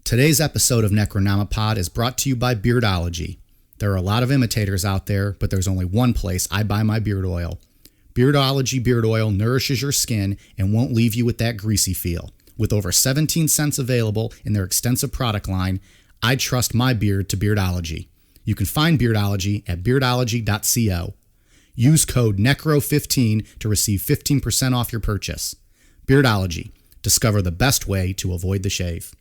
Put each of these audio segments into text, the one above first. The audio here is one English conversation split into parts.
Today's episode of Necronomipod is brought to you by Beardology. There are a lot of imitators out there, but there's only one place I buy my beard oil. Beardology beard oil nourishes your skin and won't leave you with that greasy feel. With over 17 cents available in their extensive product line, I trust my beard to Beardology. You can find Beardology at beardology.co. Use code NECRO15 to receive 15% off your purchase. Beardology. Discover the best way to avoid the shave.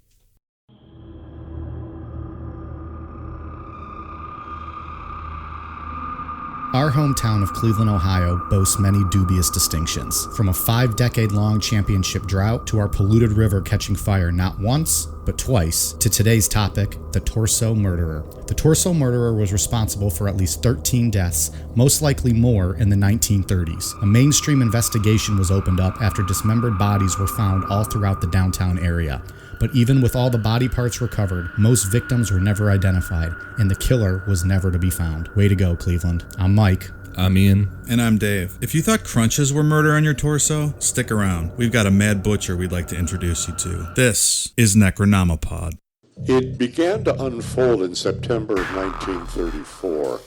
Our hometown of Cleveland, Ohio boasts many dubious distinctions, from a 5-decade-long championship drought to our polluted river catching fire not once, but twice, to today's topic, the Torso Murderer. The Torso Murderer was responsible for at least 13 deaths, most likely more in the 1930s. A mainstream investigation was opened up after dismembered bodies were found all throughout the downtown area. But even with all the body parts recovered, most victims were never identified, and the killer was never to be found. Way to go, Cleveland. I'm Mike. I'm Ian. And I'm Dave. If you thought crunches were murder on your torso, stick around. We've got a mad butcher we'd like to introduce you to. This is Necronomipod. It began to unfold in September of 1934.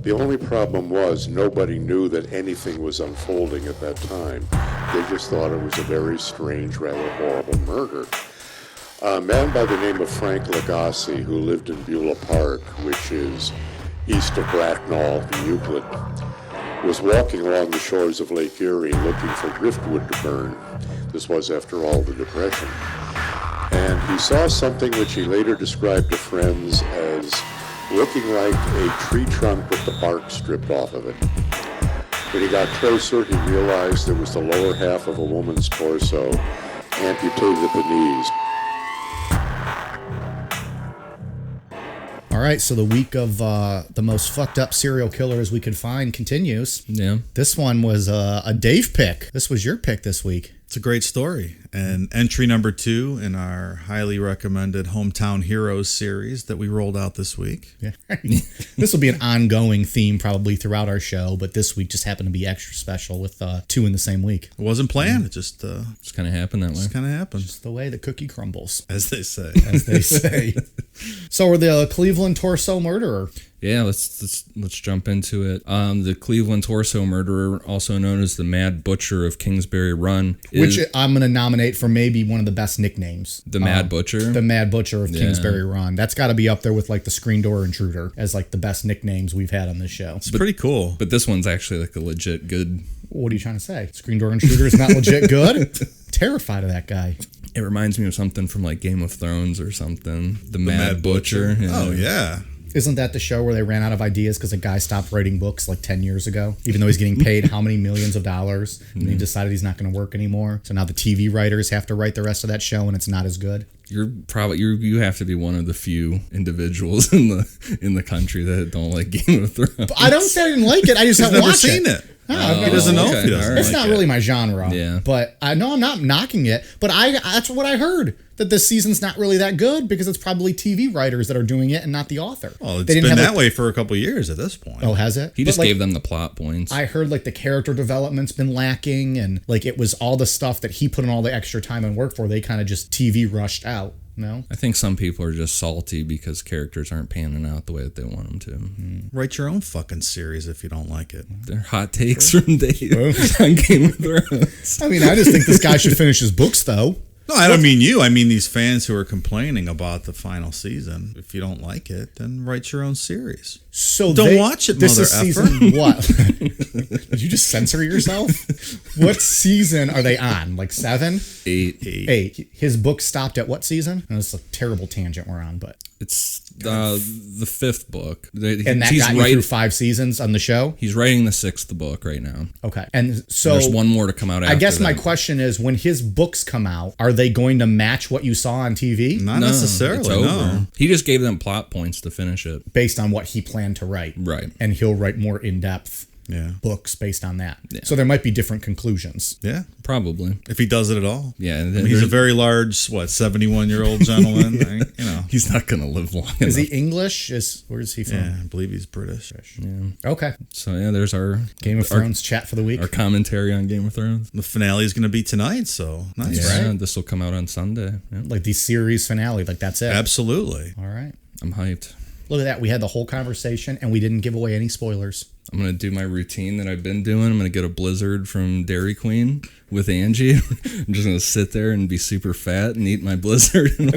The only problem was nobody knew that anything was unfolding at that time. They just thought it was a very strange, rather horrible murder. A man by the name of Frank Lagasse, who lived in Beulah Park, which is east of Bracknell in Euclid, was walking along the shores of Lake Erie looking for driftwood to burn. This was, after all, the Depression. And he saw something which he later described to friends as looking like a tree trunk with the bark stripped off of it. When he got closer, he realized it was the lower half of a woman's torso, amputated at the knees. All right, so the week of the most fucked up serial killers we could find continues. Yeah. This one was a Dave pick. This was your pick this week. It's a great story. And entry number 2 in our highly recommended Hometown Heroes series that we rolled out this week. Yeah. This will be an ongoing theme probably throughout our show, but this week just happened to be extra special with 2 in the same week. It wasn't planned. It just kind of happened that way. just kind of happened. It's the way the cookie crumbles, As they say. as they say. So we're the Cleveland Torso Murderer. Yeah, let's jump into it. The Cleveland Torso Murderer, also known as the Mad Butcher of Kingsbury Run, Which I'm going to nominate for maybe one of the best nicknames. the Mad Butcher. The Mad Butcher of Kingsbury Run. That's got to be up there with like the Screen Door Intruder as like the best nicknames we've had on this show. It's pretty cool. But this one's actually like a legit good. What are you trying to say? Screen Door Intruder is not legit good? Terrified of that guy. It reminds me of something from like Game of Thrones or something. The Mad Butcher. Oh, yeah. Isn't that the show where they ran out of ideas because a guy stopped writing books like 10 years ago, even though he's getting paid how many millions of dollars, and he decided he's not going to work anymore? So now the TV writers have to write the rest of that show, and it's not as good. You have to be one of the few individuals in the country that don't like Game of Thrones. But I don't say I didn't like it. I just haven't Never watched seen it. No, He doesn't know okay. if he doesn't It's like not it. really my genre. Yeah. But I know I'm not knocking it. But that's what I heard, that this season's not really that good because it's probably TV writers that are doing it and not the author. Well, it's They didn't been have that way for a couple years at this point. Oh, has it? He just But, like, gave them the plot points. I heard like the character development's been lacking, and like it was all the stuff that he put in all the extra time and work for. They kind of just TV rushed out. No? I think some people are just salty because characters aren't panning out the way that they want them to. Write your own fucking series if you don't like it. They're hot takes from Dave on Game of Thrones. I mean, I just think this guy should finish his books, though. No, I don't mean you. I mean these fans who are complaining about the final season. If you don't like it, then write your own series. So Don't watch it, This mother is effer. season what? Did you just censor yourself? What season are they on? Like 7? 8. 8. His book stopped at what season? And it's a terrible tangent we're on, but It's the 5th book. and that got you through 5 seasons on the show. He's writing the 6th book right now. Okay, and so There's one more to come out after I guess my that. question is, when his books come out, are they going to match what you saw on TV Not No, necessarily, it's over. no. He just gave them plot points to finish it. based on what he planned to write? Right. And he'll write more in-depth Yeah. books based on that. Yeah. So there might be different conclusions. Yeah. Probably. If he does it at all. Yeah. I mean, he's a very large, 71-year-old gentleman. You know. He's not gonna live long Is he enough. English? Where is he from? Yeah, I believe he's British. Okay. So yeah, there's our Game of Thrones chat for the week. our commentary on Game of Thrones. The finale is going to be tonight, so nice. Yeah, this will come out on Sunday. Yeah. Like the series finale. Like that's it. Absolutely. All right. I'm hyped. Look at that. We had the whole conversation and we didn't give away any spoilers. I'm gonna do my routine that I've been doing. I'm gonna get a Blizzard from Dairy Queen with Angie. I'm just gonna sit there and be super fat and eat my Blizzard and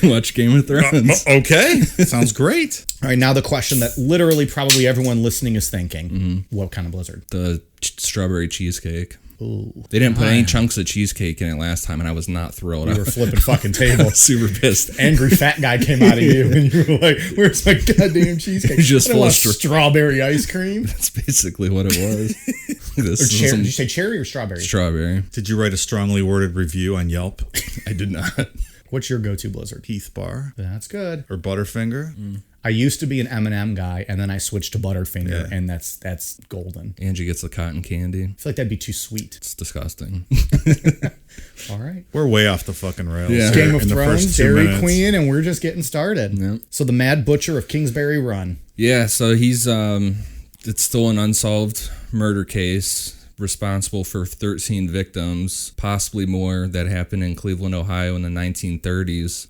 watch Game of Thrones. Okay. Sounds great. All right. Now the question that literally probably everyone listening is thinking. What kind of blizzard? The strawberry cheesecake. Ooh. They didn't put any chunks of cheesecake in it last time, and I was not thrilled. You were flipping fucking tables. Super pissed. Angry fat guy came out of you and you were like, where's my goddamn cheesecake? Just I full want of strawberry ice cream. That's basically what it was. This Or is cherry. some Did you say cherry or strawberry? strawberry. Did you write a strongly worded review on Yelp? I did not. What's your go-to blizzard? Heath Bar That's good. or Butterfinger? I used to be an M&M guy, and then I switched to Butterfinger, and that's golden. Angie gets the cotton candy. I feel like that'd be too sweet. It's disgusting. All right. We're way off the fucking rails. Yeah. here Game of in the Thrones, first 2 Dairy minutes. Queen, and we're just getting started. Yep. So the Mad Butcher of Kingsbury Run. Yeah, so he's it's still an unsolved murder case responsible for 13 victims, possibly more, that happened in Cleveland, Ohio in the 1930s.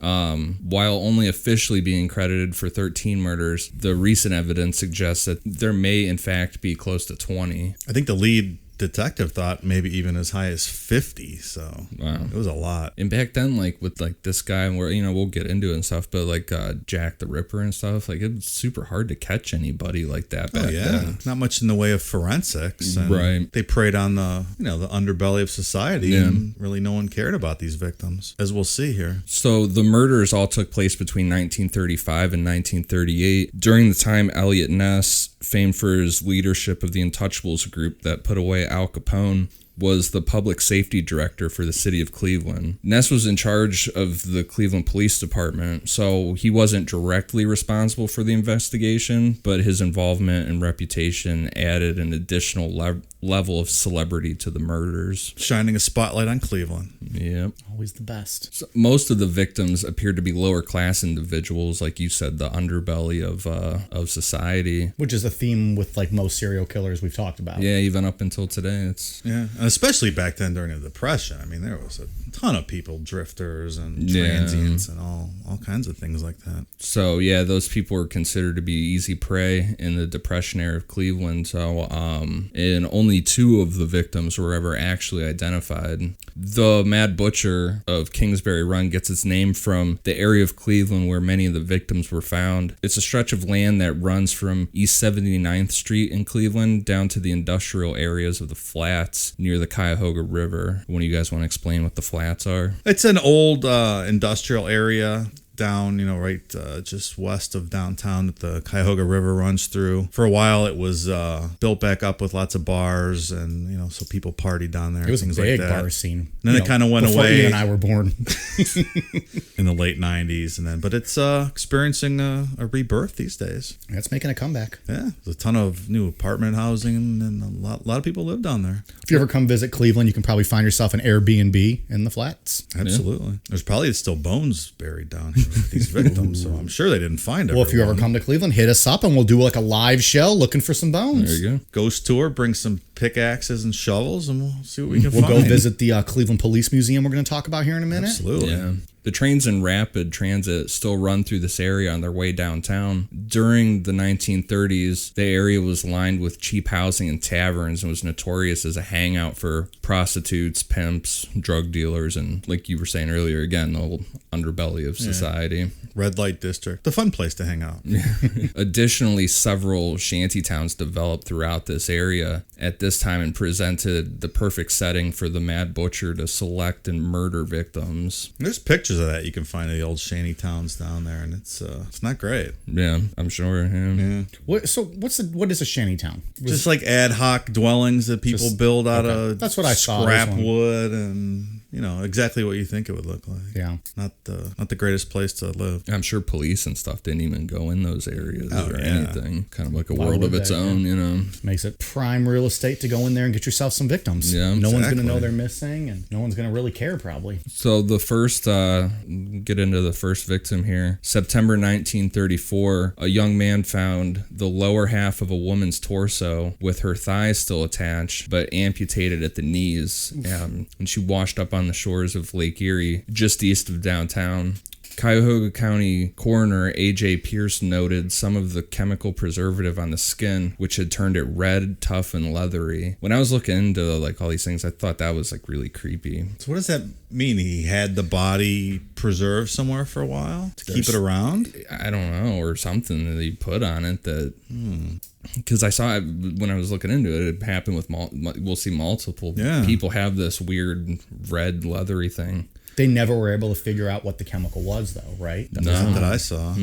While only officially being credited for 13 murders, the recent evidence suggests that there may in fact be close to 20. I think the lead detective thought maybe even as high as 50, so Wow. it was a lot. And back then, like with like this guy, where we'll get into it and stuff, but like Jack the Ripper and stuff, like it was super hard to catch anybody like that back then. Not much in the way of forensics, and Right. they preyed on the the underbelly of society, Yeah. and really no one cared about these victims, as we'll see here. So the murders all took place between 1935 and 1938. During the time, Elliot Ness, famed for his leadership of the Untouchables group that put away Al Capone, was the public safety director for the city of Cleveland. Ness was in charge of the Cleveland Police Department, so he wasn't directly responsible for the investigation, but his involvement and reputation added an additional level of celebrity to the murders. Shining a spotlight on Cleveland. Yep. Always the best. So most of the victims appeared to be lower class individuals, like you said, the underbelly of society. Which is a theme with like most serial killers we've talked about. Yeah, even up until today, it's Yeah, and especially back then during the Depression. I mean, there was a ton of people, drifters and Yeah. transients and all kinds of things like that. so yeah. Those people were considered to be easy prey in the Depression era of Cleveland. So, and only 2 of the victims were ever actually identified. The Mad Butcher of Kingsbury Run gets its name from the area of Cleveland where many of the victims were found. It's a stretch of land that runs from East 79th Street in Cleveland down to the industrial areas of the Flats near the Cuyahoga River. One of you guys want to explain what the Flats are? It's an old industrial area down, right just west of downtown that the Cuyahoga River runs through. For a while, it was built back up with lots of bars, and so people partied down there. It was a things big like that. bar scene. Then it kinda went before away. Ian and I were born. in the late 90s, but it's experiencing a rebirth these days. It's making a comeback. Yeah, there's a ton of new apartment housing, and a lot of people live down there. If you ever come visit Cleveland, you can probably find yourself an Airbnb in the Flats. Absolutely. There's probably still bones buried down here with these victims, so I'm sure they didn't find it. Well, if you ever come to Cleveland, hit us up and we'll do like a live show looking for some bones. There you go. Ghost tour, bring some pickaxes and shovels, and we'll see what we can We'll find. go visit the Cleveland Police Museum we're going to talk about here in a minute. Absolutely. Yeah. The trains in rapid transit still run through this area on their way downtown. During the 1930s, the area was lined with cheap housing and taverns and was notorious as a hangout for prostitutes, pimps, drug dealers, and like you were saying earlier, again, the old underbelly of society. Red Light District, the fun place to hang out. Additionally, several shanty towns developed throughout this area at this time and presented the perfect setting for the Mad Butcher to select and murder victims. There's pictures of that you can find of the old shanty towns down there, and it's not great. Yeah, I'm sure. Yeah. What is a shanty town? Just like ad hoc dwellings that people build out of That's what I saw. scrap There's one. wood and exactly what you think it would look like. Yeah. Not the greatest place to live. I'm sure police and stuff didn't even go in those areas or yeah. anything. Kind of like a Why world would of its they? own, Makes it prime real estate to go in there and get yourself some victims. Yeah, no one's going to exactly. know they're missing, and no one's going to really care probably. So the first, get into the first victim here. September 1934, a young man found the lower half of a woman's torso with her thighs still attached, but amputated at the knees. And she washed up on the shores of Lake Erie, just east of downtown. Cuyahoga County Coroner A.J. Pierce noted some of the chemical preservative on the skin, which had turned it red, tough, and leathery. When I was looking into like all these things, I thought that was like really creepy. So what does that mean? He had the body preserved somewhere for a while to keep it around? I don't know, or something that he put on it that... Because I saw it when I was looking into it, it happened with, we'll see multiple people have this weird red leathery thing. They never were able to figure out what the chemical was, though, right? Not that I saw.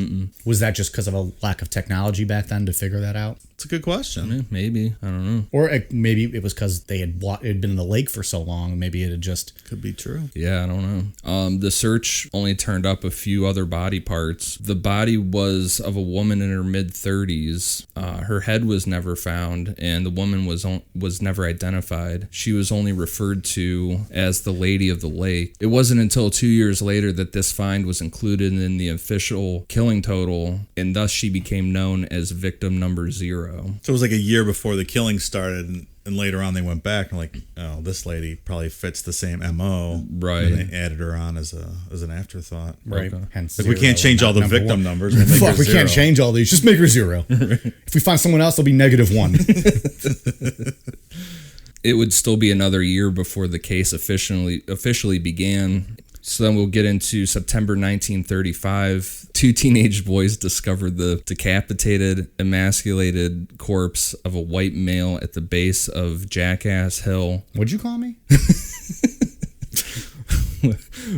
Was that just because of a lack of technology back then to figure that out? It's a good question. Yeah, maybe. I don't know. Or maybe it was because it had been in the lake for so long. Maybe it had just... Could be true. Yeah, I don't know. The search only turned up a few other body parts. The body was of a woman in her mid-30s. Her head was never found, and the woman was never identified. She was only referred to as the Lady of the Lake. It wasn't until 2 years later that this find was included in the official killing total, and thus she became known as victim number 0. So it was like a year before the killing started, and later on they went back and like, oh, this lady probably fits the same MO. Right. And they added her on as an afterthought. Right. Okay. Hence Like we zero, can't change not all the number victim one. numbers. We'll make Fuck, her we can't 0. change all these. Just make her 0. If we find someone else, it'll be -1. It would still be another year before the case officially began. So then we'll get into September 1935. 2 teenage boys discovered the decapitated, emasculated corpse of a white male at the base of Jackass Hill, What'd you call me?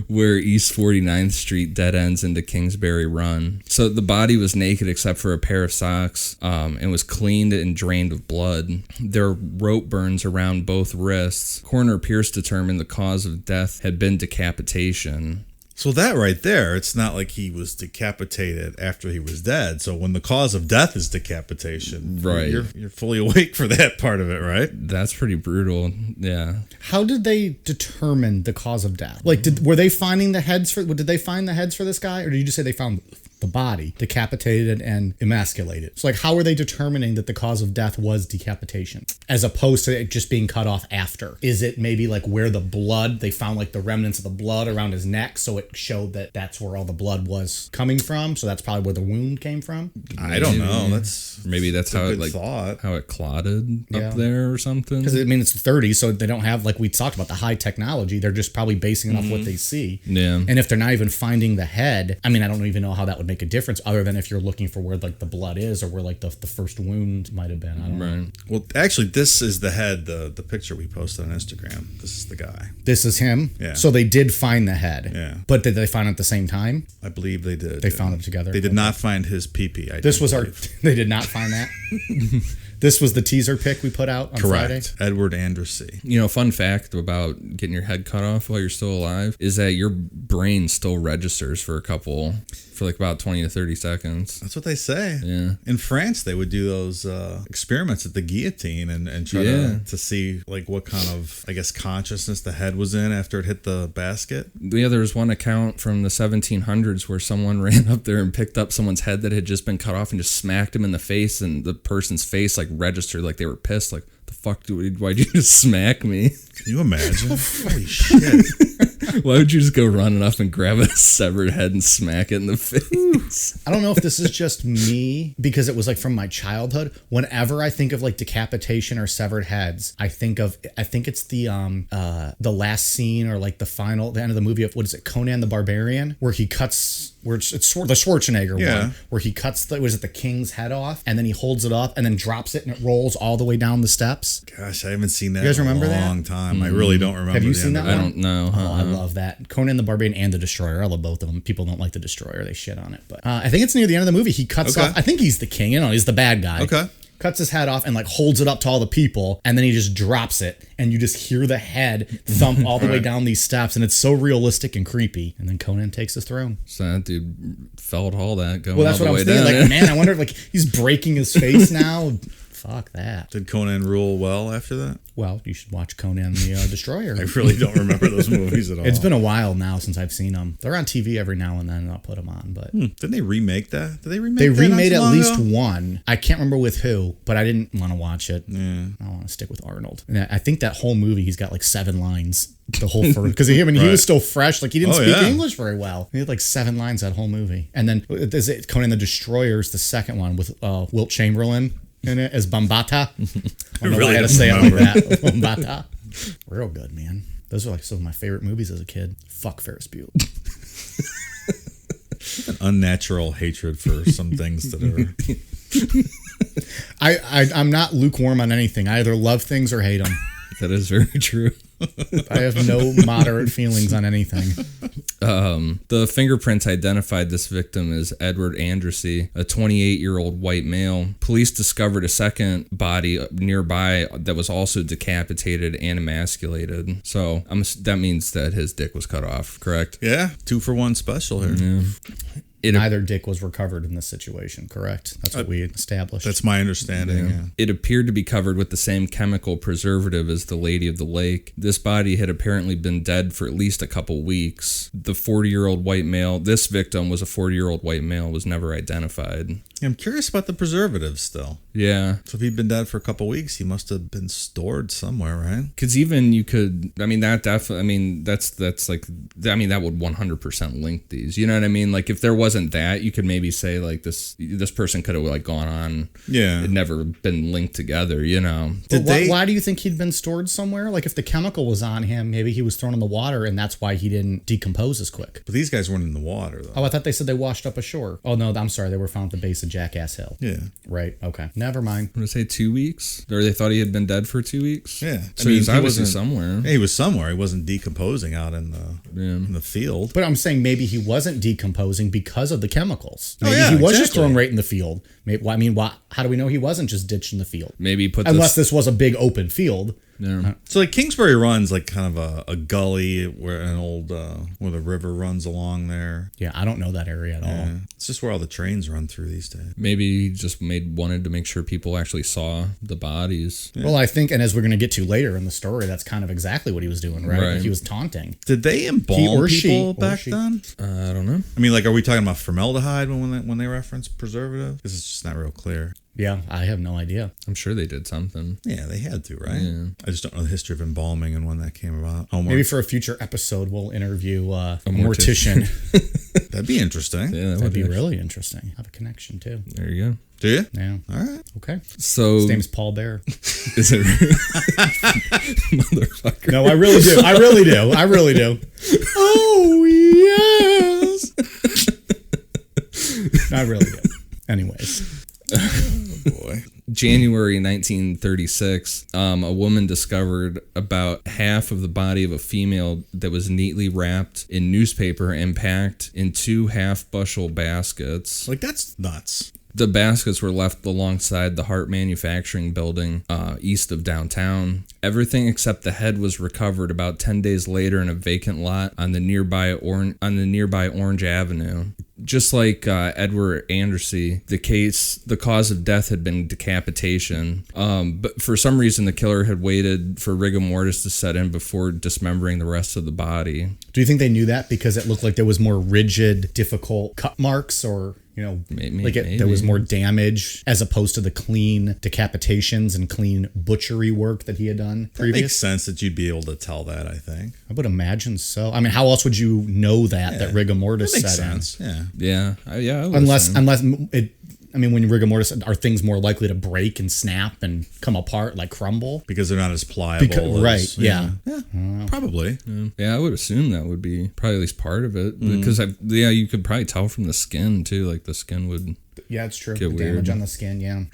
where East 49th Street dead ends into Kingsbury Run. So the body was naked except for a pair of socks, and was cleaned and drained of blood. There were rope burns around both wrists. Coroner Pierce determined the cause of death had been decapitation. So that right there, it's not like he was decapitated after he was dead. So when the cause of death is decapitation, Right. you're fully awake for that part of it, right? That's pretty brutal. Yeah. How did they determine the cause of death? Like, were they finding the heads for? Did they find the heads for this guy, or did you just say they found the body decapitated and emasculated? So, like, how are they determining that the cause of death was decapitation, as opposed to it just being cut off after? Is it maybe like where the blood? They found like the remnants of the blood around his neck, so it showed that that's where all the blood was coming from. So that's probably where the wound came from. I don't know. Maybe that's a how it good thought. how it clotted Yeah. up there or something. Because I mean, it's the 30s, so they don't have, like we talked about, the high technology. They're just probably basing it off what they see. Yeah. And if they're not even finding the head, I mean, I don't even know how that would make a difference, other than if you're looking for where like the blood is or where like the first wound might have been. I don't know. Right. Well, actually, this is the head, the picture we posted on Instagram. This is the guy. This is him. Yeah. So they did find the head. Yeah. But did they find it at the same time? I believe they did. They found it together. They did not find his pee-pee. This was our. They did not find that. This was the teaser pic we put out on Friday. Correct. Edward Andrassy. You know, fun fact about getting your head cut off while you're still alive is that your brain still registers for like about 20 to 30 seconds. That's what they say. Yeah. In France, they would do those experiments at the guillotine and try to see like what kind of, I guess, consciousness the head was in after it hit the basket. Yeah, there was one account from the 1700s where someone ran up there and picked up someone's head that had just been cut off and just smacked him in the face, and the person's face like registered, like they were pissed, like, the fuck, why'd you just smack me? Can you imagine? Holy shit. Why would you just go running up and grab a severed head and smack it in the face? I don't know if this is just me, because it was like from my childhood. Whenever I think of like decapitation or severed heads, I think it's the last scene, or like the end of the movie of, what is it, Conan the Barbarian, where he cuts, where it's the Schwarzenegger one, where he cuts the king's head off, and then he holds it up and then drops it and it rolls all the way down the steps. Gosh, I haven't seen that You guys remember in a that? long time. I really don't remember. Have you the seen end that of I one? don't know. Oh, I love that. Conan the Barbarian and the Destroyer. I love both of them. People don't like the Destroyer. They shit on it. But I think it's near the end of the movie. He cuts Okay. off. I think he's the king. He's the bad guy. Okay. cuts his head off and like holds it up to all the people, and then he just drops it, and you just hear the head thump all the way down these steps, and it's so realistic and creepy. And then Conan takes his throne. So that dude felt all that going Well, that's all what the I was way thinking. down. Like, man, I wonder if like he's breaking his face now. Fuck that. Did Conan rule well after that? Well, you should watch Conan the Destroyer. I really don't remember those movies at all. It's been a while now since I've seen them. They're on TV every now and then, and I'll put them on. But Didn't they remake that? Did they remake they that not remade too at long least ago? one. I can't remember with who, but I didn't want to watch it. Yeah. I want to stick with Arnold. And I think that whole movie, he's got like 7 lines. The whole first, because he Right. was still fresh. Like he didn't Oh, speak yeah. English very well. He had like 7 lines that whole movie. And then is it Conan the Destroyer is the second one with Wilt Chamberlain in it as Bambata. I don't know why I had to say it like that. Bambata. Real good, man. Those are like some of my favorite movies as a kid. Fuck Ferris Bueller. An unnatural hatred for some things that are. I'm not lukewarm on anything. I either love things or hate them. That is very true. I have no moderate feelings on anything. The fingerprints identified this victim as Edward Andrassy, a 28-year-old white male. Police discovered a second body nearby that was also decapitated and emasculated. So that means that his dick was cut off, correct? Yeah, 2-for-1 special here. Yeah. Neither dick was recovered in this situation, correct? That's what we established. That's my understanding. Yeah. It appeared to be covered with the same chemical preservative as the Lady of the Lake. This body had apparently been dead for at least a couple weeks. The 40-year-old white male, this victim was a 40-year-old white male, was never identified. I'm curious about the preservatives still. Yeah. So if he'd been dead for a couple weeks, he must have been stored somewhere, right? Because even you could, I mean, that definitely, I mean, that's like, I mean, that would 100% link these. You know what I mean? Like, if there wasn't that, you could maybe say, like, this person could have, like, gone on. Yeah. It never been linked together, you know? But why do you think he'd been stored somewhere? Like, if the chemical was on him, maybe he was thrown in the water, and that's why he didn't decompose as quick. But these guys weren't in the water, though. Oh, I thought they said they washed up ashore. Oh, no, I'm sorry. They were found at the base of Jackass Hill. Yeah. Right. Okay. Never mind. I'm going to say 2 weeks? Or they thought he had been dead for 2 weeks? Yeah. So he was obviously somewhere. Yeah, he was somewhere. He wasn't decomposing out in the field. But I'm saying maybe he wasn't decomposing because of the chemicals. Oh, Maybe yeah, he was just exactly. thrown right in the field. Maybe, I mean, how do we know he wasn't just ditched in the field? Maybe he put Unless this was a big open field. Yeah. So like Kingsbury Run's like kind of a gully where an old where the river runs along there. Yeah, I don't know that area at all. Yeah. It's just where all the trains run through these days. Maybe he just wanted to make sure people actually saw the bodies. Well, I think, and as we're going to get to later in the story, that's kind of exactly what he was doing, right? Right. He was taunting. Did they He embalm or she, people or back she. then? I don't know. I mean, like, are we talking about formaldehyde when they reference preservative? Because it's just not real clear. Yeah, I have no idea. I'm sure they did something. Yeah, they had to, right? Yeah. I just don't know the history of embalming and when that came about. Homework. Maybe for a future episode, we'll interview a mortician. That'd be interesting. Yeah, that That'd would be really interesting. Have a connection, too. There you go. Do you? Yeah. All right. Okay. So His name's Paul Bear. is it motherfucker? No, I really do. I really do. I really do. Oh, yes. I really do. Anyways. Boy. January 1936, a woman discovered about half of the body of a female that was neatly wrapped in newspaper and packed in 2 half-bushel baskets. Like, that's nuts. The baskets were left alongside the Hart Manufacturing Building east of downtown. Everything except the head was recovered about 10 days later in a vacant lot on the nearby Orange Avenue. Just like Edward Andrassy, the cause of death had been decapitation. But for some reason, the killer had waited for rigor mortis to set in before dismembering the rest of the body. Do you think they knew that because it looked like there was more rigid, difficult cut marks, or Maybe. there was more damage as opposed to the clean decapitations and clean butchery work that he had done It previous? makes sense that you'd be able to tell that, I think. I would imagine so. I mean, how else would you know that rigor mortis That makes set sense. Yeah. Yeah. I would Unless assume. it. I mean, when rigor mortis, are things more likely to break and snap and come apart, like crumble? Because they're not as pliable. Right, yeah. Probably. Yeah, I would assume that would be probably at least part of it. Because you could probably tell from the skin too. Like the skin would. Yeah, it's true. Get The weird. damage on the skin, yeah.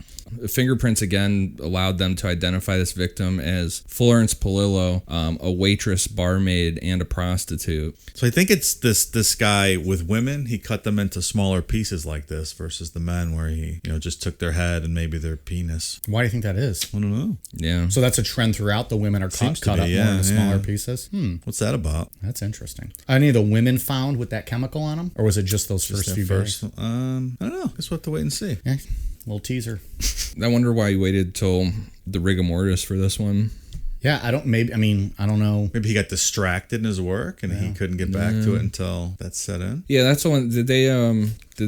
Fingerprints again allowed them to identify this victim as Florence Polillo, a waitress, barmaid, and a prostitute. So I think it's this guy with women. He cut them into smaller pieces like this versus the men where he just took their head and maybe their penis. Why do you think that is? I don't know. Yeah. So that's a trend throughout. The women are Seems cut to up be, more yeah, into smaller yeah. pieces. What's that about? That's interesting. Any of the women found with that chemical on them? Or was it just those first Their few first, guys? I don't know. Guess we'll have to wait and see. Yeah, little teaser. I wonder why you waited till the rigor mortis for this one. Yeah, I don't know. Maybe he got distracted in his work and he couldn't get back to it until that set in. Yeah, that's the one. Did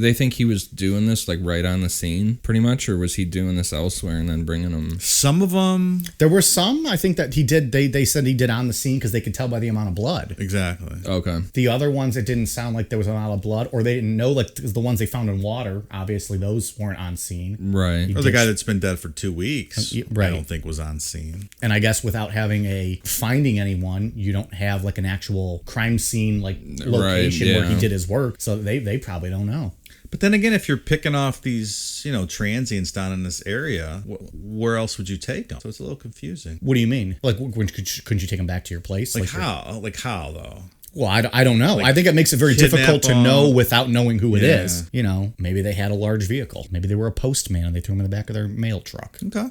they think he was doing this like right on the scene, pretty much, or was he doing this elsewhere and then bringing them? Some of them, There were some, I think, that he did. They said he did on the scene because they could tell by the amount of blood. exactly. Okay. The other ones, it didn't sound like there was a lot of blood, or they didn't know, like the ones they found in water. Obviously, those weren't on scene. Right. Or the guy that's been dead for 2 weeks, right. I don't think was on scene. And I guess without having finding anyone, you don't have like an actual crime scene like location where he yeah. did his work. So they probably don't know. But then again, if you're picking off these, transients down in this area, where else would you take them? So it's a little confusing. What do you mean? Like, couldn't you take them back to your place? Like how? Like how though? Well, I don't know. I think it makes it very kidnap difficult to them. know without knowing who it Yeah. is. Maybe they had a large vehicle. Maybe they were a postman and they threw him in the back of their mail truck. Okay.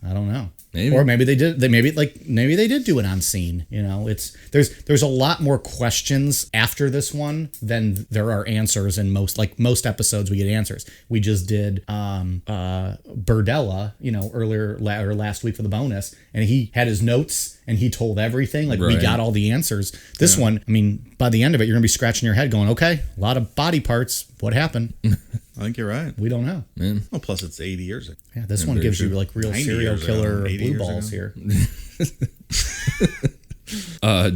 I don't know. Maybe. Or maybe they did. Maybe they did do it on scene. There's a lot more questions after this one than there are answers. In most episodes, we get answers. We just did Burdella, earlier or last week for the bonus, and he had his notes and he told everything. Like we Right. got all the answers. This one, I mean, by the end of it, you're gonna be scratching your head, going, "Okay, a lot of body parts. What happened? I think you're right. We don't know." Well, plus it's 80 years ago. Yeah, this one very gives you true. like real 90 serial years ago, killer 80 blue years balls ago. here.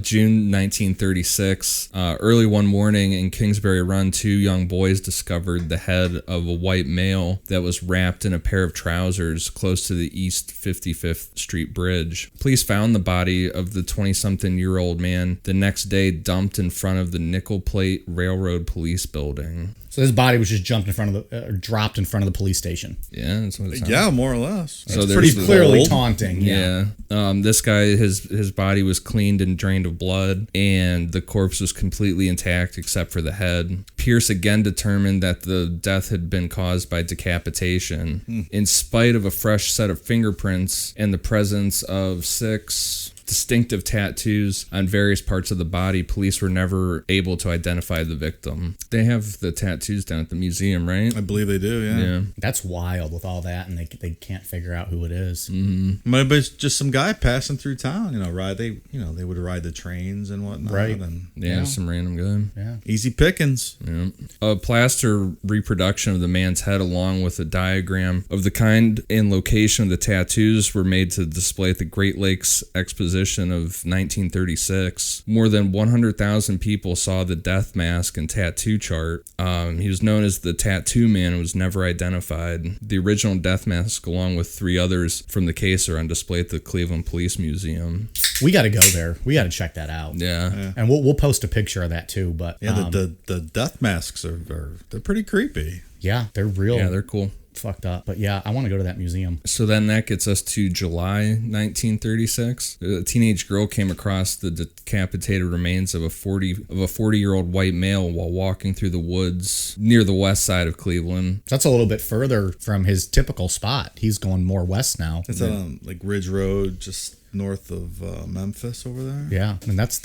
June 1936, early one morning in Kingsbury Run, 2 young boys discovered the head of a white male that was wrapped in a pair of trousers close to the East 55th Street Bridge. Police found the body of the 20-something-year-old man the next day dumped in front of the Nickel Plate Railroad Police Building. So his body was just dropped in front of the police station. Yeah, that's what it sounds Yeah, more or less. So It's there's pretty the clearly old- taunting. Yeah. This guy, his body was cleaned and drained of blood, and the corpse was completely intact except for the head. Pierce again determined that the death had been caused by decapitation. In spite of a fresh set of fingerprints and the presence of 6 distinctive tattoos on various parts of the body, police were never able to identify the victim. They have the tattoos down at the museum, right? I believe they do, yeah. Yeah. That's wild with all that, and they can't figure out who it is. Might have been just some guy passing through town, they would ride the trains and whatnot. Right. And Yeah, some random guy. Yeah. easy pickings. Yeah. A plaster reproduction of the man's head along with a diagram of the kind and location of the tattoos were made to display at the Great Lakes Exposition of 1936. More than 100,000 people saw the death mask and tattoo chart. He was known as the Tattoo Man and was never identified. The original death mask, along with 3 others from the case, are on display at the Cleveland Police Museum. We got to go there. We got to check that out. Yeah. And we'll post a picture of that too. But Yeah, the death masks they're pretty creepy. yeah, they're real. Yeah, they're cool. fucked up. But yeah, I want to go to that museum. So then that gets us to July 1936. A teenage girl came across the decapitated remains of a 40-year-old white male while walking through the woods near the west side of Cleveland. That's a little bit further from his typical spot. He's going more west now. It's on like Ridge Road, just north of Memphis over there. Yeah, and that's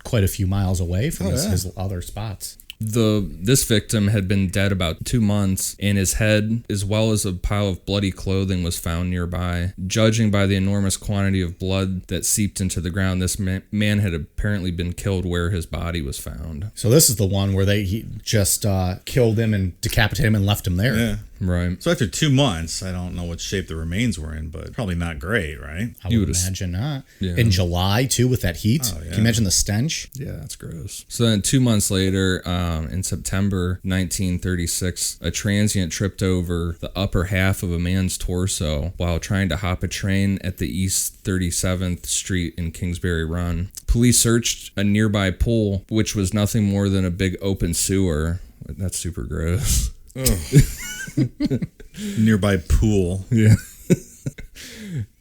quite a few miles away from yeah. his other spots. This victim had been dead about 2 months, and his head, as well as a pile of bloody clothing, was found nearby. Judging by the enormous quantity of blood that seeped into the ground, this man had apparently been killed where his body was found. So this is the one where he just killed him and decapitated him and left him there. Yeah. Right. So after 2 months, I don't know what shape the remains were in, but probably not great, right? I You would would've- imagine not. Yeah. In July, too, with that heat. Oh, yeah. Can you imagine the stench? Yeah, that's gross. So then 2 months later, in September 1936, a transient tripped over the upper half of a man's torso while trying to hop a train at the East 37th Street in Kingsbury Run. Police searched a nearby pool, which was nothing more than a big open sewer. That's super gross. Nearby pool. Yeah.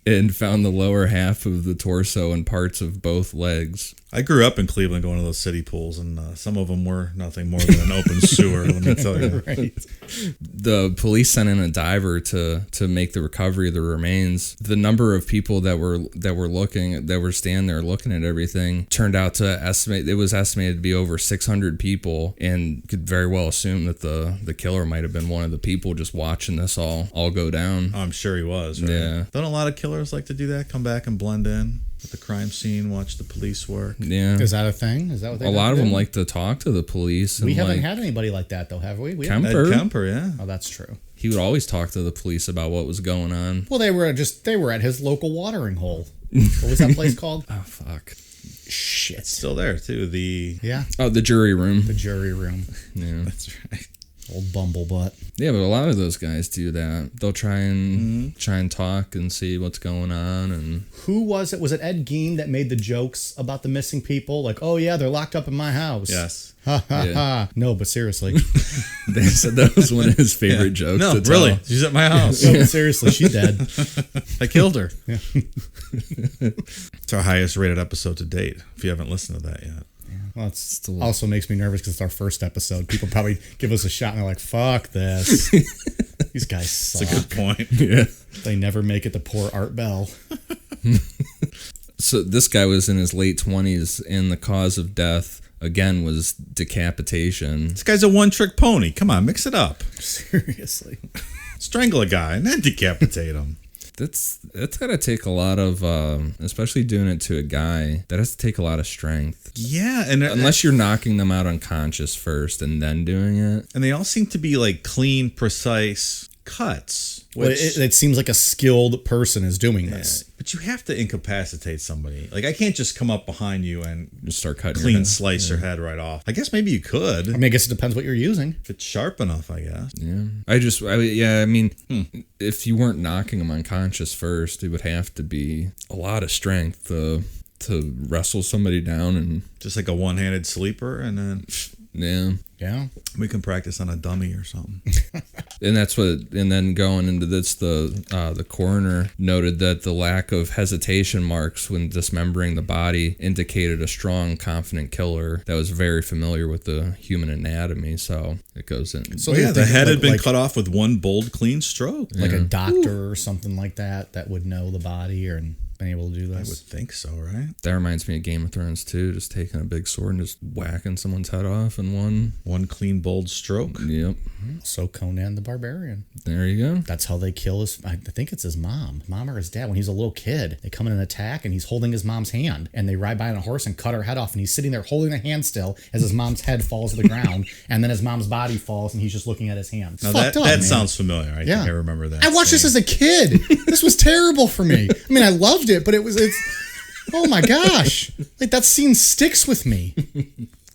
And found the lower half of the torso and parts of both legs. I grew up in Cleveland going to those city pools, and some of them were nothing more than an open sewer, let me tell you. Right. The police sent in a diver to make the recovery of the remains. The number of people that were standing there looking at everything turned out to it was estimated to be over 600 people, and could very well assume that the killer might have been one of the people just watching this all go down. I'm sure he was, right? Yeah. Don't a lot of killers like to do that? Come back and blend in at the crime scene, watch the police work. Yeah. Is that a thing? Is that what they A lot of do? them like to talk to the police. And We haven't had anybody like that, though, have we? Kemp- Ed Kemper, yeah. Oh, that's true. He would always talk to the police about what was going on. Well, they were at his local watering hole. What was that place called? Oh, fuck. Shit. Still there, too. Yeah, Oh, the jury room. the jury room. Yeah. That's right. Old bumblebutt. Yeah, but a lot of those guys do that. They'll try and talk and see what's going on. And Who was it? Was it Ed Gein that made the jokes about the missing people? Like, oh yeah, they're locked up in my house. Yes. Ha ha Yeah. ha. No, but seriously. they said that was one of his favorite jokes. No, to tell. really. She's at my house. No, but seriously, she's dead. I killed her. It's our highest rated episode to date, if you haven't listened to that yet. Well, it also makes me nervous because it's our first episode. People probably give us a shot and they're like, fuck this. These guys suck. That's a good point. Yeah. They never make it to poor Art Bell. So this guy was in his late 20s, and the cause of death, again, was decapitation. This guy's a one-trick pony. Come on, mix it up. Seriously. Strangle a guy and then decapitate him. That's got to take a lot of, especially doing it to a guy, that has to take a lot of strength. Yeah, and Unless you're knocking them out unconscious first and then doing it. and they all seem to be like clean, precise cuts. Well, Which, it seems like a skilled person is doing this. but you have to incapacitate somebody. Like I can't just come up behind you and Just start cutting your clean head. slice your head right off. I guess maybe you could I mean, I guess it depends what you're using. if it's sharp enough. I guess. Yeah. If you weren't knocking them unconscious first, it would have to be a lot of strength to wrestle somebody down, and Just like a one-handed sleeper, and then yeah. Yeah. we can practice on a dummy or something. And then going into this, the coroner noted that the lack of hesitation marks when dismembering the body indicated a strong, confident killer that was very familiar with the human anatomy. So it goes in. So Oh, yeah, they the think head like- had been like- cut off with one bold, clean stroke. Like a doctor or something like that would know the body and been able to do I would this. think so, right? That reminds me of Game of Thrones too. Just taking a big sword and just whacking someone's head off in one. One clean, bold stroke. Yep. So Conan the Barbarian. There you go. That's how they kill I think it's his mom or his dad. When he's a little kid, they come in and attack and he's holding his mom's hand and they ride by on a horse and cut her head off and he's sitting there holding the hand still as his mom's head falls to the ground and then his mom's body falls and he's just looking at his hand. Now Fucked that up, man. sounds familiar. I think I remember that. I watched this as a kid. This was terrible for me. I mean, I loved it, but it's oh my gosh. Like that scene sticks with me.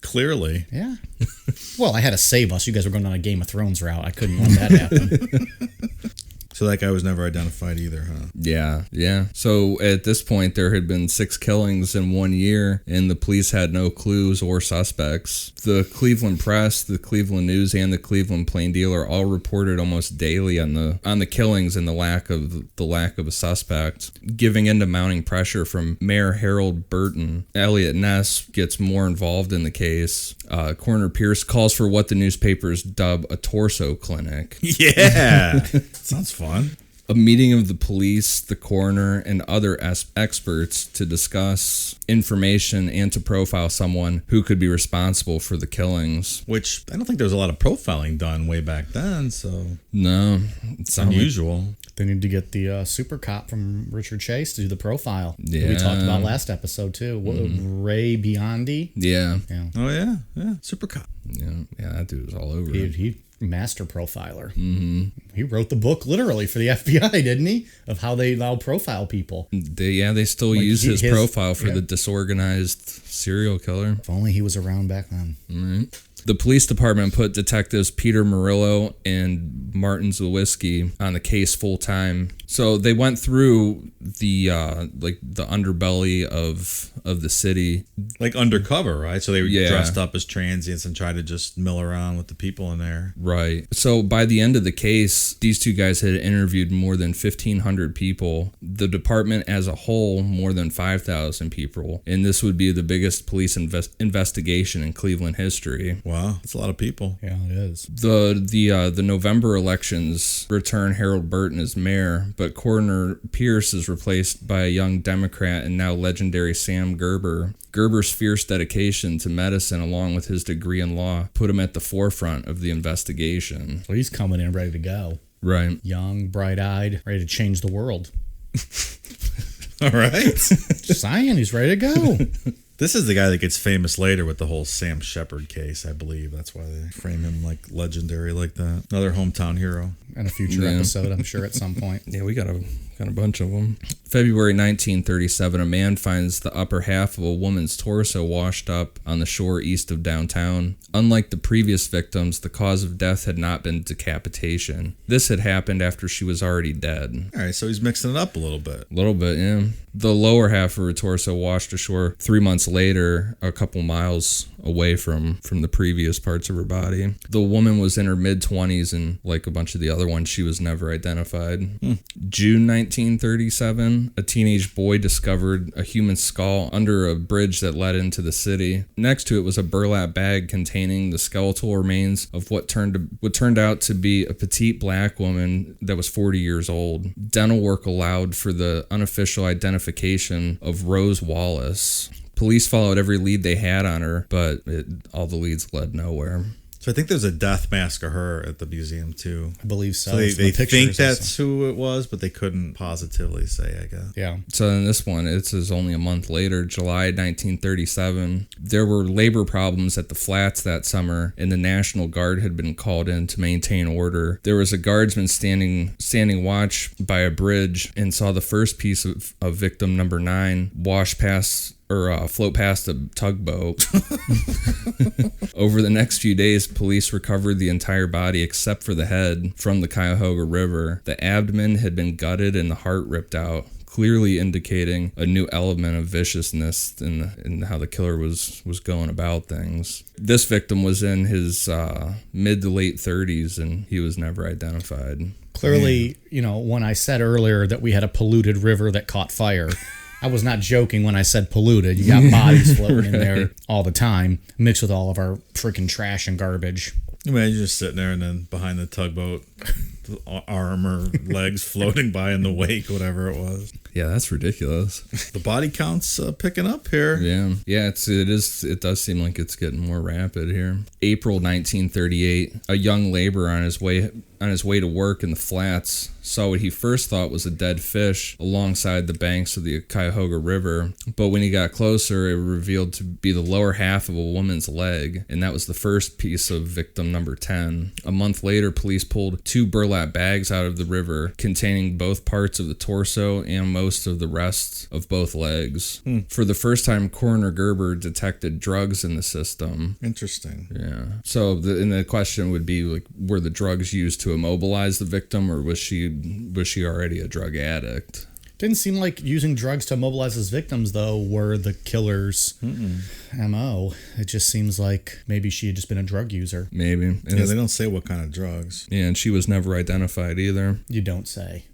Clearly. Yeah. Well, I had to save us. You guys were going on a Game of Thrones route. I couldn't let that happen. So that guy was never identified either, huh? Yeah. So at this point, there had been 6 killings in 1 year, and the police had no clues or suspects. The Cleveland Press, the Cleveland News, and the Cleveland Plain Dealer all reported almost daily on the killings and the lack of a suspect, giving in to mounting pressure from Mayor Harold Burton. Elliot Ness gets more involved in the case. Coroner Pierce calls for what the newspapers dub a torso clinic. Yeah. Sounds fun. A meeting of the police, the coroner, and other experts to discuss information and to profile someone who could be responsible for the killings. Which I don't think there was a lot of profiling done way back then, so No, it's unusual. They need to get the super cop from Richard Chase to do the profile. That we Yeah. talked about last episode too. Ray Biondi. Yeah, Oh yeah, super cop. yeah, that dude was all over it. He master profiler. Mm-hmm. He wrote the book literally for the FBI, didn't he? Of how they now profile people. They still Like use his profile for yeah. the disorganized serial killer. If only he was around back then. The police department put detectives Peter Murillo and Martin Zaleski on the case full time So they went through the the underbelly of the city. Like undercover, right? So they were Yeah. dressed up as transients and tried to just mill around with the people in there. Right. So by the end of the case, these two guys had interviewed more than 1,500 people. The department as a whole, more than 5,000 people. And this would be the biggest police investigation in Cleveland history. Wow, that's a lot of people. Yeah, it is. The November elections return Harold Burton as mayor, but Coroner Pierce is replaced by a young Democrat and now legendary Sam Gerber. Gerber's fierce dedication to medicine, along with his degree in law, put him at the forefront of the investigation. Well, he's coming in ready to go. Right. Young, bright-eyed, ready to change the world. All right. Just saying, he's ready to go. This is the guy that gets famous later with the whole Sam Shepard case, I believe. That's why they frame him like legendary like that. Another hometown hero. In a future episode, I'm sure, at some point. Yeah, we got a bunch of them. February 1937, a man finds the upper half of a woman's torso washed up on the shore east of downtown. Unlike the previous victims, the cause of death had not been decapitation. This had happened after she was already dead. All right, so he's mixing it up a little bit. A little bit, yeah. The lower half of her torso washed ashore 3 months later, a couple miles away from the previous parts of her body. The woman was in her mid-20s, and like a bunch of the other ones, she was never identified. June 1937, a teenage boy discovered a human skull under a bridge that led into the city. Next to it was a burlap bag containing the skeletal remains of what turned out to be a petite black woman that was 40 years old. Dental work allowed for the unofficial identification of Rose Wallace. Police followed every lead they had on her, but all the leads led nowhere. So I think there's a death mask of her at the museum too. I believe so. So they From the think pictures I that's saw. who it was, but they couldn't positively say, I guess. Yeah. So in this one, it says only a month later, July 1937, there were labor problems at the flats that summer, and the National Guard had been called in to maintain order. There was a guardsman standing watch by a bridge and saw the first piece of victim number 9 float past a tugboat. Over the next few days, police recovered the entire body except for the head from the Cuyahoga River. The abdomen had been gutted and the heart ripped out, clearly indicating a new element of viciousness in how the killer was going about things. This victim was in his mid to late 30s, and he was never identified. Clearly, when I said earlier that we had a polluted river that caught fire, I was not joking when I said polluted. You got bodies floating in there all the time, mixed with all of our freaking trash and garbage. Imagine just sitting there and then behind the tugboat, the arm or legs floating by in the wake, whatever it was. Yeah, that's ridiculous. The body count's picking up here. Yeah, it does seem like it's getting more rapid here. April 1938, a young laborer on his way to work in the flats saw what he first thought was a dead fish alongside the banks of the Cuyahoga River, but when he got closer, it revealed to be the lower half of a woman's leg, and that was the first piece of victim number 10. A month later, police pulled 2 burlap bags out of the river containing both parts of the torso and most of the rest of both legs. For the first time, Coroner Gerber detected drugs in the system. Interesting. Yeah. So the question would be, like, were the drugs used to immobilize the victim, or was she already a drug addict? Didn't seem like using drugs to immobilize his victims, though, were the killer's MO. It just seems like maybe she had just been a drug user. Maybe. And Yeah, they don't say what kind of drugs. yeah, and she was never identified either. You don't say.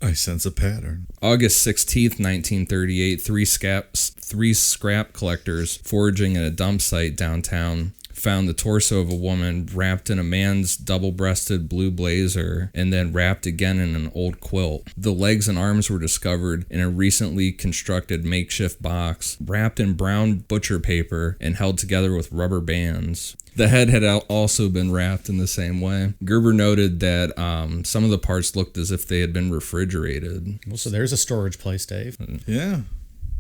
I sense a pattern. August 16th, 1938, three scrap collectors foraging at a dump site downtown found the torso of a woman wrapped in a man's double-breasted blue blazer and then wrapped again in an old quilt. The legs and arms were discovered in a recently constructed makeshift box, wrapped in brown butcher paper and held together with rubber bands. The head had also been wrapped in the same way. Gerber noted that some of the parts looked as if they had been refrigerated. Well, so there's a storage place, Dave. Yeah.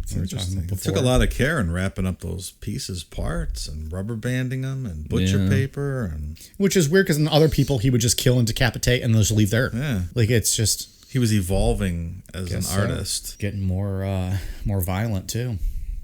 It's We were talking interesting. about It took a before. lot of care in wrapping up those pieces, parts, and rubber banding them, and butcher Yeah. paper, and Which is weird because in other people he would just kill and decapitate and they'll just leave there. yeah. Like it's just He was evolving as an Guess so. artist. getting more violent too.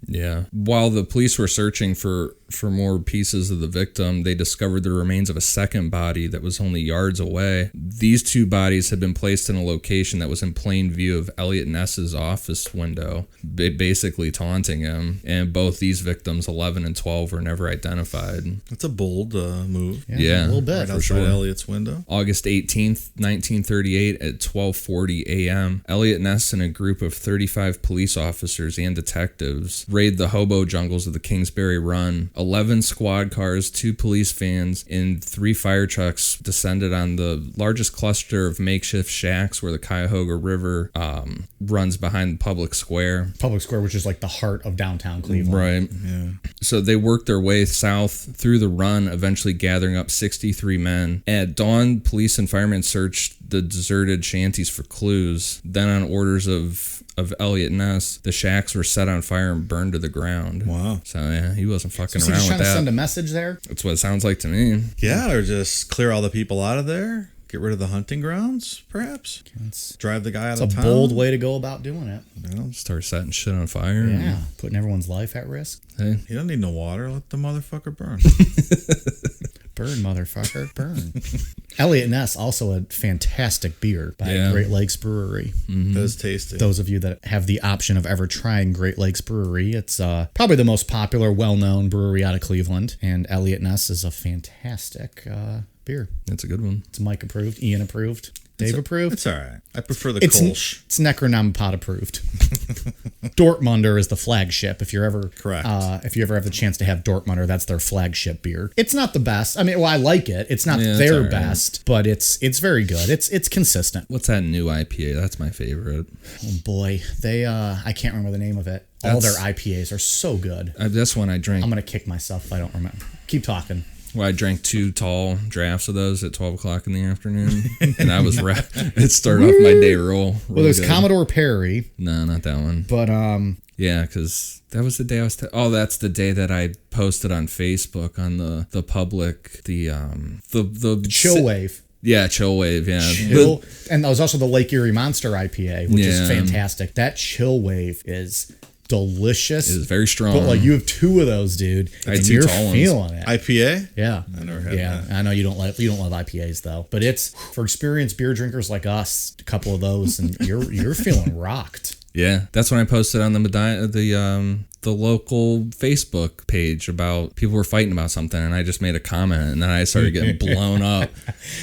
Yeah. While the police were searching for for more pieces of the victim, they discovered the remains of a second body that was only yards away. These two bodies had been placed in a location that was in plain view of Elliot Ness's office window, basically taunting him. And both these victims, 11 and 12, were never identified. That's a bold move. Yeah, a little bit. Right for outside sure. Elliot's window. August 18th, 1938 at 12:40 a.m., Elliot Ness and a group of 35 police officers and detectives raid the hobo jungles of the Kingsbury Run. 11 squad cars, 2 police vans, and 3 fire trucks descended on the largest cluster of makeshift shacks where the Cuyahoga River runs behind the public square. Public Square, which is like the heart of downtown Cleveland. Right. Yeah. So they worked their way south through the run, eventually gathering up 63 men. At dawn, police and firemen searched the deserted shanties for clues. Then, on orders of Elliot Ness, the shacks were set on fire and burned to the ground. Wow. So yeah, he wasn't fucking So he's around just with trying to send a that. message there. That's what it sounds like to me. Yeah, or just clear all the people out of there. Get rid of the hunting grounds, perhaps. Drive the guy out It's of a town. bold way to go about doing it. You know, Start setting shit on fire. Yeah, putting everyone's life at risk. Hey, you don't need no water. Let the motherfucker burn. Burn, motherfucker, burn. Elliot Ness, also a fantastic beer by Yeah. Great Lakes Brewery. That's tasty. Those of you that have the option of ever trying Great Lakes Brewery, it's probably the most popular, well-known brewery out of Cleveland. And Elliot Ness is a fantastic beer. that's a good one. It's Mike approved, Ian approved, Dave approved. It's all right. I prefer the It's Kolsch. it's Necronomipod approved. Dortmunder is the flagship. If you're ever Correct. If you ever have the chance to have Dortmunder, that's their flagship beer. It's not the best. I mean, well, I like it. It's not Yeah, it's their all right. best, but it's very good. It's consistent. What's that new IPA? That's my favorite. Oh boy, they I can't remember the name of it. All their IPAs are so good. That's when I drank. I'm gonna kick myself if I don't remember. Keep talking. Well, I drank 2 tall drafts of those at 12 o'clock in the afternoon, and I was it started off my day real Well, there's good. Commodore Perry, No, not that one. but Yeah, because that was the day I was. That's the day that I posted on Facebook on the public the Chill Wave. Yeah, Chill Wave. Yeah, Chill, and that was also the Lake Erie Monster IPA, which is Yeah. fantastic. That Chill Wave is delicious. It is very strong. But like you have 2 of those, dude, I had and 2 you're tall ones. feeling it. IPA? Yeah, I never had yeah. that. I know you don't love IPAs though, but it's for experienced beer drinkers like us. A couple of those, and you're feeling rocked. Yeah, that's when I posted on the local Facebook page about people were fighting about something, and I just made a comment, and then I started getting blown up.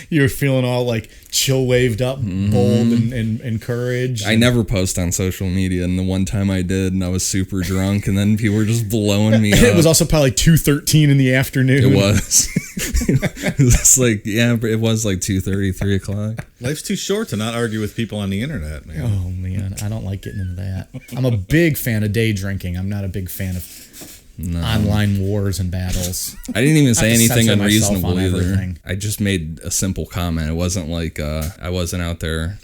You're feeling all like chill waved up, bold and encouraged. I never post on social media, and the one time I did, and I was super drunk, and then people were just blowing me up. It was also probably 2:13 in the afternoon. It was. It was like, yeah, but it was like 2:30, 3 o'clock. Life's too short to not argue with people on the internet, man. Oh man, I don't like getting into that. I'm a big fan of day drinking. I'm not a big fan of online wars and battles. I didn't even say I have to anything censor myself unreasonable on either. everything. I just made a simple comment. It wasn't like I wasn't out there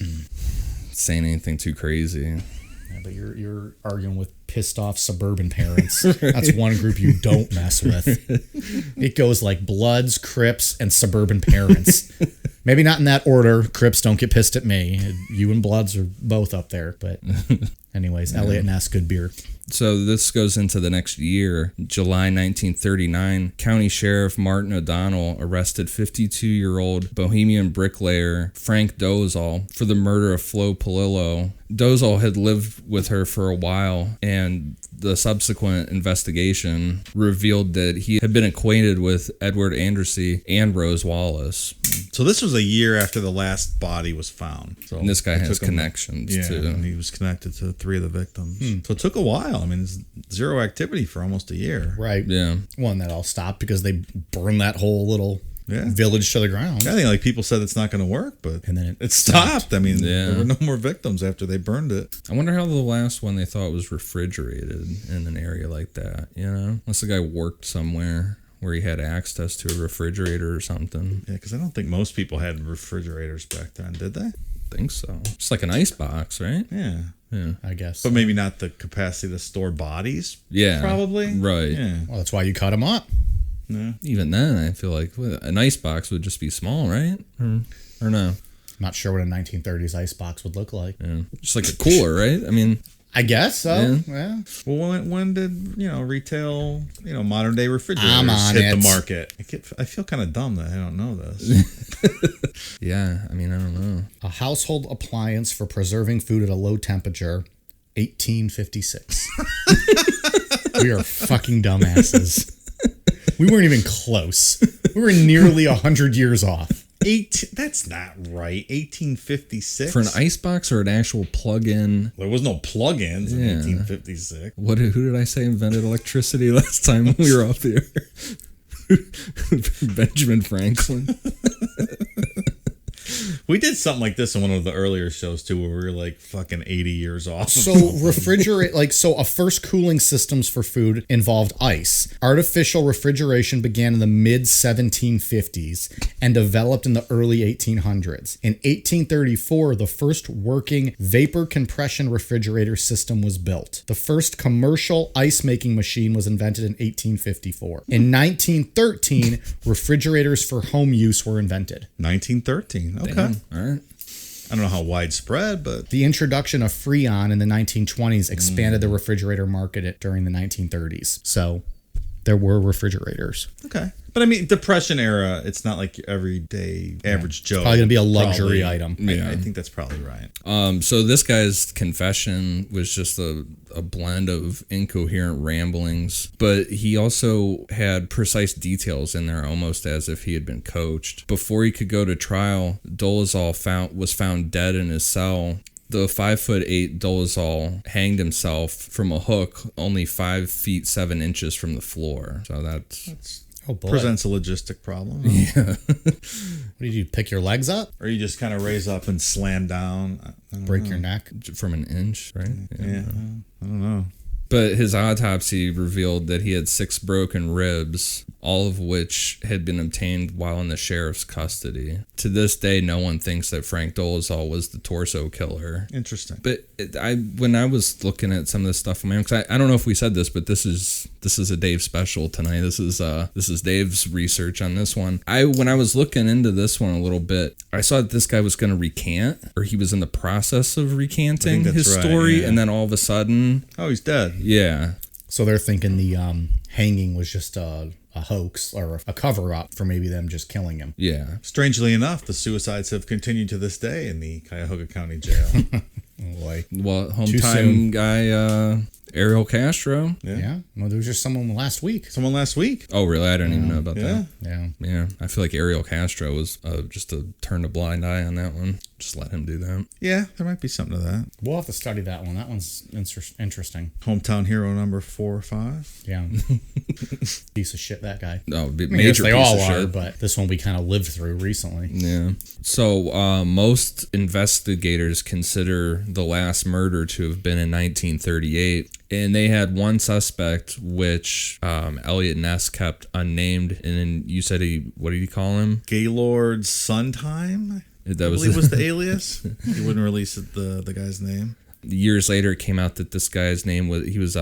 saying anything too crazy. Yeah, but you're arguing with pissed off suburban parents. That's one group you don't mess with. It goes like Bloods, Crips, and suburban parents. Maybe not in that order. Crips don't get pissed at me. You and Bloods are both up there. But anyways, Elliot Ness, good beer. So this goes into the next year, July 1939. County Sheriff Martin O'Donnell arrested 52-year-old Bohemian bricklayer Frank Dozal for the murder of Flo Polillo. Dozal had lived with her for a while, and the subsequent investigation revealed that he had been acquainted with Edward Andersey and Rose Wallace. So this was a year after the last body was found. So And this guy it has took him- connections Yeah, too. and he was connected to 3 of the victims. So it took a while. I mean, it's zero activity for almost a year. Right. Yeah. One that all stopped because they burned that whole little Yeah. village to the ground. I think like people said it's not going to work, but And then it stopped. I mean, Yeah. there were no more victims after they burned it. I wonder how the last one they thought was refrigerated in an area like that, you know? Unless the guy worked somewhere where he had access to a refrigerator or something. Yeah, because I don't think most people had refrigerators back then, did they? I think so. It's like an ice box, right? Yeah. Yeah. I guess. But maybe not the capacity to store bodies. Yeah. Probably. Right. Yeah. Well, that's why you cut them up. Even then, I feel like an ice box would just be small, right? Or no? Not sure what a 1930s ice box would look like. Yeah. Just like a cooler, right? I mean, I guess so. Yeah. Yeah. Well, when did retail modern day refrigerators I'm on hit it. the market? I feel kind of dumb that I don't know this. Yeah, I mean, I don't know. A household appliance for preserving food at a low temperature, 1856. We are fucking dumbasses. We weren't even close. We were nearly 100 years off. That's not right. 1856 For an icebox or an actual plug-in? There was no plug-ins in Yeah. 1856. Who did I say invented electricity last time we were off the air? Benjamin Franklin. We did something like this in one of the earlier shows too, where we were like fucking 80 years off. So a first cooling systems for food involved ice. Artificial refrigeration began in the mid 1750s and developed in the early 1800s. In 1834, the first working vapor compression refrigerator system was built. The first commercial ice making machine was invented in 1854. In 1913, refrigerators for home use were invented. 1913. Okay. Damn. All right. I don't know how widespread, but The introduction of Freon in the 1920s expanded the refrigerator market during the 1930s. So there were refrigerators. okay. But I mean, Depression era, it's not like your everyday average Joe. Probably going to be a luxury item. I think that's probably right. So this guy's confession was just a blend of incoherent ramblings, but he also had precise details in there, almost as if he had been coached. Before he could go to trial, Dolezal was found dead in his cell. The 5'8" Dolezal hanged himself from a hook only 5 feet 7 inches from the floor. So that's Oh boy. Presents a logistic problem. What did you pick your legs up? Or you just kind of raise up and slam down. I don't Break know. your neck? from an inch, right? Yeah. I don't know. But his autopsy revealed that he had 6 broken ribs, all of which had been obtained while in the sheriff's custody. To this day, no one thinks that Frank Dolezal was the torso killer. Interesting. But when I was looking at some of this stuff, man, because I don't know if we said this, but this is a Dave special tonight. This is Dave's research on this one. When I was looking into this one a little bit, I saw that this guy was going to recant, or he was in the process of recanting that's his right, story, yeah. and then all of a sudden, Oh, he's dead. yeah. So they're thinking the hanging was just a hoax or a cover-up for maybe them just killing him. Yeah. Strangely enough, the suicides have continued to this day in the Cuyahoga County Jail. Oh boy. Well, soon. hometown guy, Ariel Castro. Yeah. Well, there was just someone last week. Someone last week. Oh, really? I didn't even know about Yeah. that. Yeah. Yeah. I feel like Ariel Castro was just to turn a blind eye on that one. Just let him do that. Yeah, there might be something to that. We'll have to study that one. That one's interesting. Hometown hero number 4 or 5. Yeah. Piece of shit, that guy. Oh, I mean, major they piece all of are, shit. but this one we kind of lived through recently. Yeah. So most investigators consider the last murder to have been in 1938. And they had one suspect, which Elliot Ness kept unnamed. And then you said what did you call him? Gaylord Suntime? That I was believe was the alias. He wouldn't release the guy's name. Years later, it came out that this guy's name was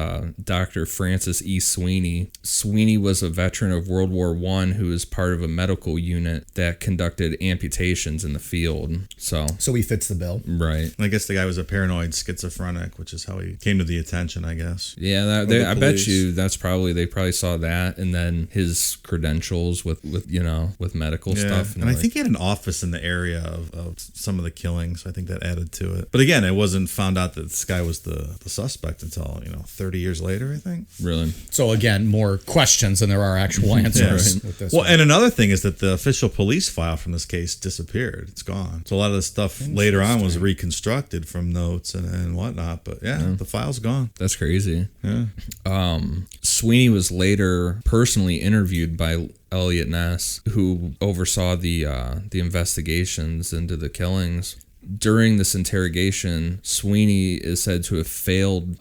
Dr. Francis E. Sweeney. Sweeney was a veteran of World War I who was part of a medical unit that conducted amputations in the field. So he fits the bill. right. I guess the guy was a paranoid schizophrenic, which is how he came to the attention, I guess. Yeah, the I bet police. you they probably saw that, and then his credentials with medical stuff. And I think he had an office in the area of some of the killings. I think that added to it. But again, it wasn't found out that this guy was the suspect until 30 years later, I think. really. So again, more questions than there are actual answers. right. With this Well, one. and another thing is that the official police file from this case disappeared. It's gone. So a lot of the stuff later on was reconstructed from notes and whatnot. But yeah, the file's gone. That's crazy. Yeah. Sweeney was later personally interviewed by Elliot Ness, who oversaw the investigations into the killings. During this interrogation, Sweeney is said to have failed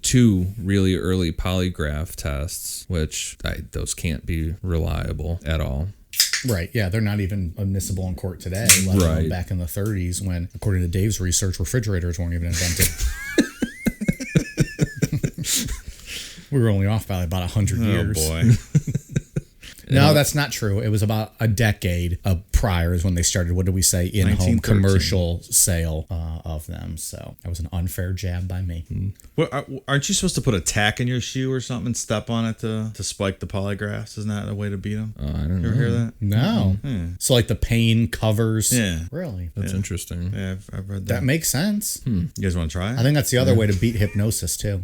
two really early polygraph tests, which those can't be reliable at all. Right, yeah, they're not even admissible in court today, let alone Right. back in the 30s when, according to Dave's research, refrigerators weren't even invented. We were only off by about 100 years. Oh, boy. No, that's not true. It was about a decade prior is when they started. What did we say? In-home 1913. commercial sale of them. So that was an unfair jab by me. Well, aren't you supposed to put a tack in your shoe or something and step on it to spike the polygraphs? Isn't that a way to beat them? I don't You ever know. hear that? No. So like the pain covers. Yeah. Really? That's interesting. Yeah, I've read that. That makes sense. You guys want to try it? I think that's the other way to beat hypnosis too.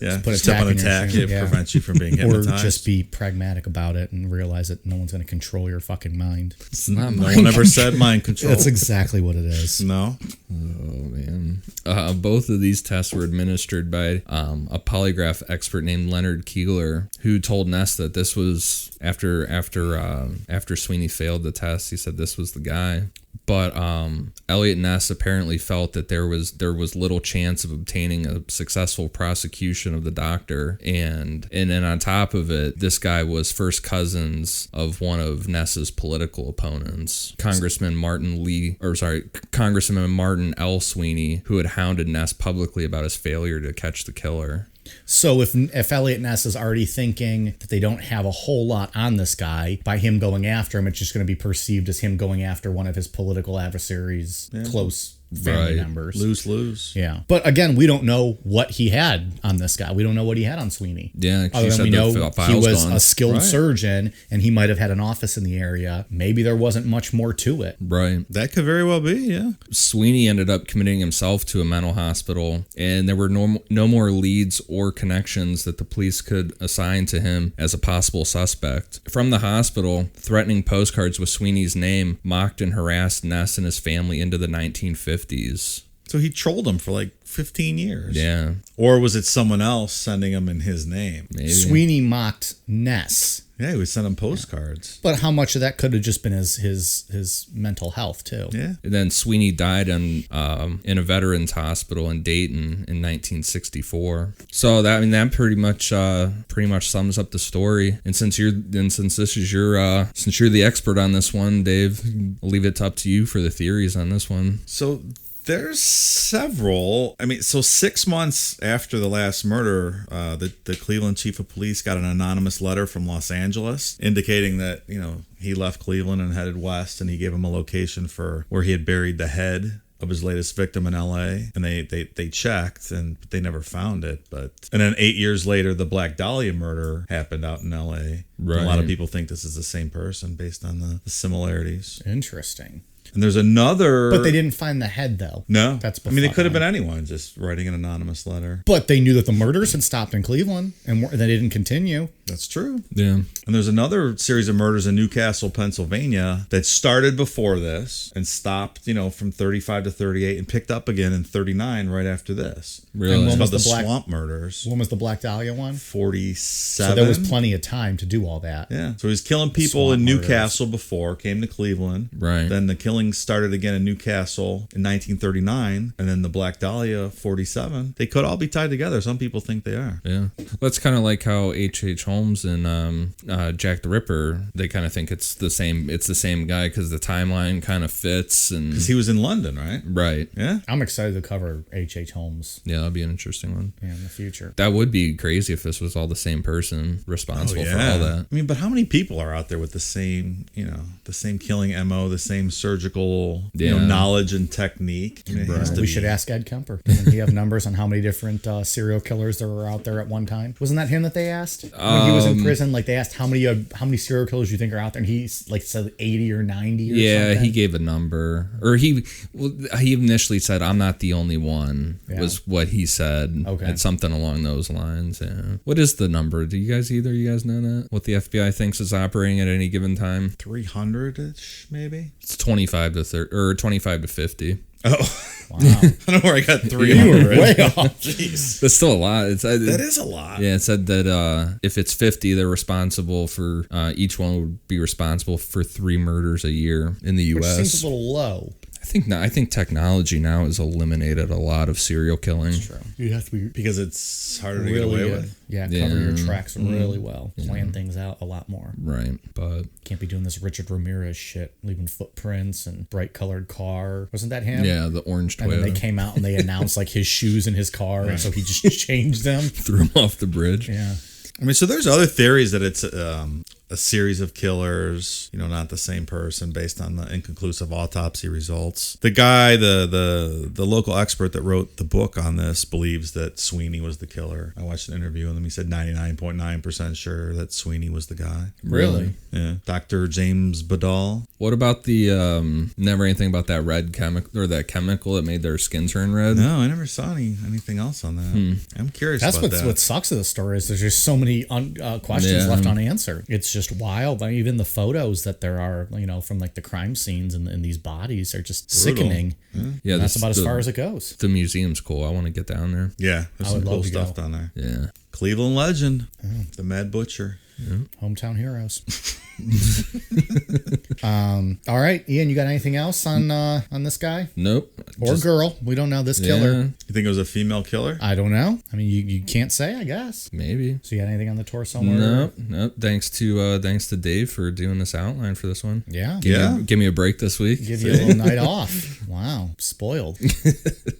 yeah. put a Step tack on a in your tack. shoe, It yeah. prevents you from being Or hypnotized. just be pragmatic about it and realize that no one's going to control your fucking mind. It's not no mine. one ever said mind control. That's exactly what it is. No. Oh man! Both of these tests were administered by a polygraph expert named Leonard Keeler, who told Ness that this was after Sweeney failed the test. He said this was the guy. But Elliot Ness apparently felt that there was little chance of obtaining a successful prosecution of the doctor, and then on top of it, this guy was first cousins of one of Ness's political opponents, Congressman Martin L. Sweeney, who had hounded Ness publicly about his failure to catch the killer. So if Elliot Ness is already thinking that they don't have a whole lot on this guy, by him going after him, it's just going to be perceived as him going after one of his political adversaries' close family Right. members. Lose. Yeah. But again, we don't know what he had on this guy. We don't know what he had on Sweeney. Yeah, 'cause Other you than said we the know file's he was gone. a skilled Right. surgeon and he might have had an office in the area. Maybe there wasn't much more to it. Right. That could very well be, yeah. Sweeney ended up committing himself to a mental hospital, and there were no more leads or connections that the police could assign to him as a possible suspect. From the hospital, threatening postcards with Sweeney's name mocked and harassed Ness and his family into the 1950s. So he trolled him for like 15 years. Yeah, Or was it someone else sending him in his name? maybe. Sweeney mocked Ness. Yeah, he would send him postcards. But how much of that could have just been his mental health too? Yeah. And then Sweeney died in a veterans hospital in Dayton in 1964. So that pretty much sums up the story. And since you're the expert on this one, Dave, I'll leave it up to you for the theories on this one. So there's several. I mean, so 6 months after the last murder, the Cleveland chief of police got an anonymous letter from Los Angeles indicating that, he left Cleveland and headed west, and he gave him a location for where he had buried the head of his latest victim in LA, and they checked and they never found it. And then 8 years later, the Black Dahlia murder happened out in LA. Right. A lot of people think this is the same person based on the similarities. Interesting. And there's another. But they didn't find the head though. No, That's I mean, it could have been befuddling. anyone just writing an anonymous letter. But they knew that the murders had stopped in Cleveland and they didn't continue. That's true. Yeah. And there's another series of murders in Newcastle, Pennsylvania that started before this and stopped, from 35 to 38 and picked up again in 39 right after this. Really? And It's when called was the the Black- Swamp Murders. When was the Black Dahlia one? 47. So there was plenty of time to do all that. Yeah. So he was killing people Swamp in murders. Newcastle before, came to Cleveland. Right. Then the killings started again in Newcastle in 1939. And then the Black Dahlia, 47. They could all be tied together. Some people think they are. Yeah. That's kind of like how H.H. Holmes and Jack the Ripper, they kind of think it's the same guy because the timeline kind of fits. And Because he was in London, right? right. Yeah. I'm excited to cover H.H. Holmes Yeah, that'd be an interesting one. in the future. That would be crazy if this was all the same person responsible for all that. I mean, but how many people are out there with the same killing MO, the same surgical, Yeah. knowledge and technique? I mean, it has to We be- should ask Ed Kemper. Doesn't he have numbers on how many different serial killers there were out there at one time? Wasn't that him that they asked when he was in prison? Like they asked how many serial killers you think are out there, and he said 80 or 90. Or Yeah, something. he gave a number, or he initially said, "I'm not the only one." Yeah. Was what he said. Okay. It's something along those lines. Yeah. What is the number? Do you guys know that? What the FBI thinks is operating at any given time? 300-ish, maybe. It's 25 to 30 or 25 to 50. Oh, Wow. I don't know where I got You 300. were way off. Jeez, That's still a lot. that is a lot. Yeah, it said that if it's 50, they're responsible for each one would be responsible for 3 murders a year in the Which U.S. seems a little low. I think technology now has eliminated a lot of serial killing. True. You have to be Because it's harder to get really away good. with. Yeah, cover your Yeah. tracks really well. Plan things out a lot more. Right, but Can't be doing this Richard Ramirez shit, leaving footprints and bright colored car. Wasn't that him? yeah, the orange And then they Toyota came out and they announced like his shoes in his car, and so he just changed them. threw him off the bridge. Yeah. I mean, so there's other theories that it's a series of killers, not the same person, based on the inconclusive autopsy results. The guy, the local expert that wrote the book on this, believes that Sweeney was the killer. I watched an interview with him. He said 99.9% sure that Sweeney was the guy. Really? Yeah. Dr. James Badal. What about the never anything about that red chemical or that chemical that made their skin turn red? No, I never saw anything else on that. I'm curious That's about that. what sucks of the story is there's just so many questions left unanswered. It's just wild. Like, even the photos that there are, from like the crime scenes and these bodies are just sickening. Yeah, that's about as far as it goes. The museum's cool. I want to get down there. Yeah, there's some cool stuff down there. Yeah. Cleveland legend, the Mad Butcher. Yeah. Hometown heroes. All right, Ian, you got anything else on this guy? Nope. Or girl? We don't know this killer. You think it was a female killer? I don't know. I mean, you can't say, I guess. Maybe. So you got anything on the torso? Nope. Thanks to Dave for doing this outline for this one. Yeah. Give me a break this week. Give you a little night off. Wow, spoiled.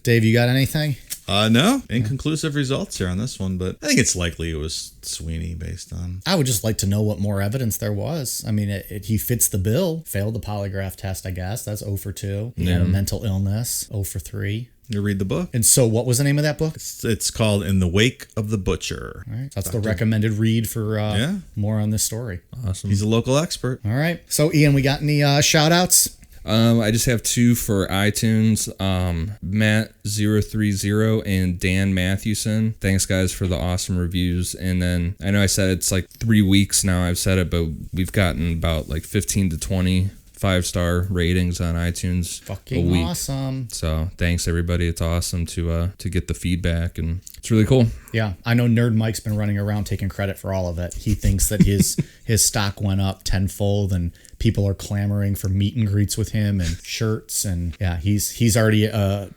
Dave, you got anything? No, inconclusive results here on this one, but I think it's likely it was Sweeney based on. I would just like to know what more evidence there was. I mean, he fits the bill. Failed the polygraph test, I guess. That's 0 for 2. He had a mental illness, 0 for 3. You read the book. And so what was the name of that book? It's called In the Wake of the Butcher. All right. That's the recommended read for more on this story. Awesome. He's a local expert. All right. So, Ian, we got any shout outs? I just have 2 for iTunes. Matt030 and Dan Mathewson. Thanks, guys, for the awesome reviews. And then I know I said it's like 3 weeks now I've said it, but we've gotten about like 15 to 20 5-star ratings on iTunes Fucking a week. Awesome. So thanks, everybody. It's awesome to get the feedback, and it's really cool. Yeah, I know Nerd Mike's been running around taking credit for all of it. He thinks that his stock went up tenfold, and people are clamoring for meet and greets with him and shirts, and yeah, he's already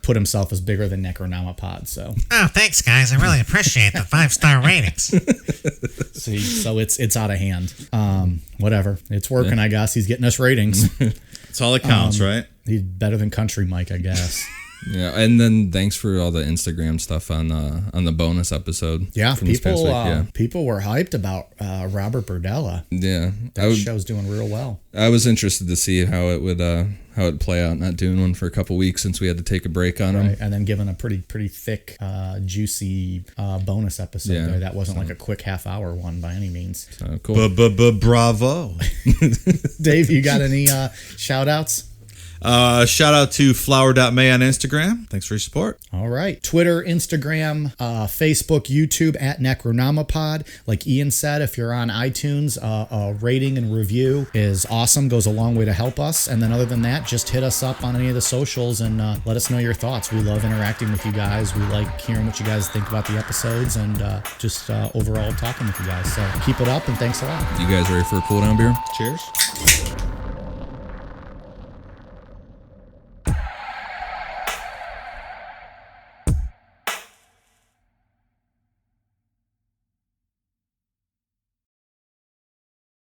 put himself as bigger than Necronomipod. So thanks, guys. I really appreciate the 5-star ratings. See, so it's out of hand. Whatever, it's working. I guess he's getting us ratings. That's all that counts, right? He's better than Country Mike, I guess. Yeah, and then thanks for all the Instagram stuff on the bonus episode. Yeah, from this past week. People were hyped about Robert Burdella. Yeah, that show's doing real well. I was interested to see how it would play out. Not doing one for a couple weeks since we had to take a break on him, and then giving a pretty thick, juicy bonus episode there. That wasn't like a quick half-hour one by any means. Cool. Bravo, Dave. You got any shout-outs? Shout out to flower.may on Instagram. Thanks for your support. All right. Twitter, Instagram, Facebook, YouTube at Necronomipod. Like Ian said, if you're on iTunes, a rating and review is awesome. Goes a long way to help us. And then other than that, just hit us up on any of the socials and let us know your thoughts. We love interacting with you guys. We like hearing what you guys think about the episodes and just overall talking with you guys. So keep it up and thanks a lot. You guys ready for a cool down beer? Cheers.